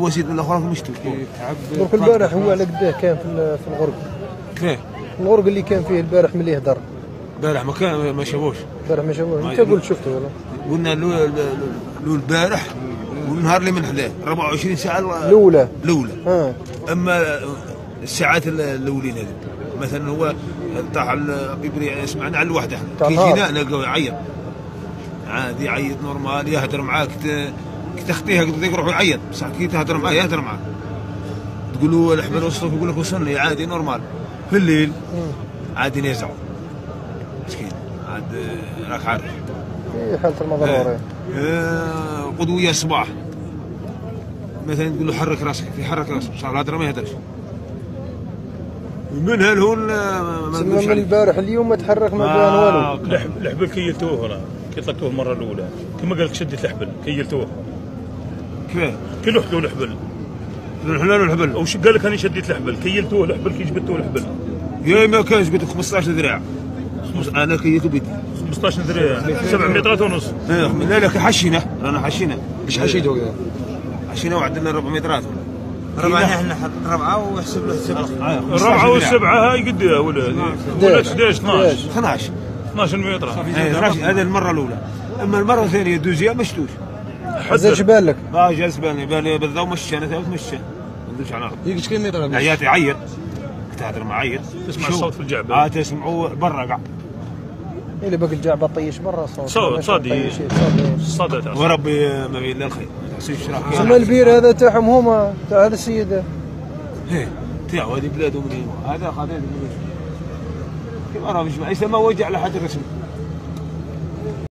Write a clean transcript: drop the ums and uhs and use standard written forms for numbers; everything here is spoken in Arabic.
وسيد الاخرى مشتوك. درك البارح هو على قداه كان في الغرق. كيف؟ الغرق اللي كان فيه البارح ملي هدر. البارح ما كان ما شافوش. البارح ما شافوش، انت قلت شفته ولا؟ قلنا له البارح والنهار اللي من حداه 24 ساعه الاولى. اما الساعات الاولين هذه مثلا هو طاح سمعنا على الوحده كي جينا نلقاو يعيط عادي، يعيط نورمال، يهدر معاك تخطيها قلت يروح يعيط بصح كي تهدر معاه يهدر معاك تقول له الحبل وصلك يقول لك وصلني عادي نورمال. في الليل عادي نزعوا مسكين عاد راك عارف في حاله المضرورين. قدويه الصباح مثلا تقول له حرك راسك يحرك راسك بصح الهدره ما يهدرش. منها الهون ما من البارح اليوم ما تحرك ما بان والو. الحبل كيلتوه انا كي طلقتوه المره الاولى كما قال لك شديت الحبل كيلتوه. كيف؟ كي لحت له الحبل الحلال والحبل وش قال لك؟ انا شديت الحبل كيلتوه الحبل كي جبدتوه الحبل يا ما كانش قلت 15 ذراع انا كيلته بيدي 15 ذراع 7 مترات ونص. لا لا حشينا رانا حشينا. ايش حشيتوا؟ حشينا وعدلنا 4 مترات. ربعة احنا حط ربعة وحسب له حسب الربعة والسبعة هاي قد يا ولد؟ ولا 11 12 متر. هذا المرة الأولى، أما المرة الثانية دوزيام مشتوش. زادش بالك؟ جالس بالي بالضو مشى أنا ثابت مشى. ما ندوش على الأرض. يجيك كم متر؟ عيات يعيط. تهدر معيط. تسمع الصوت في الجعبة. تسمعوه برا قاع. اللي باقي الجعبة طيش برا صوت صادي وربي ما بين الا الخير. سما البير هذا تاعهم هما تاع هذا السيد. ايه تاعو هذه بلادهم هذا خذيت كيما راه مش ما وجع لحد الرسم.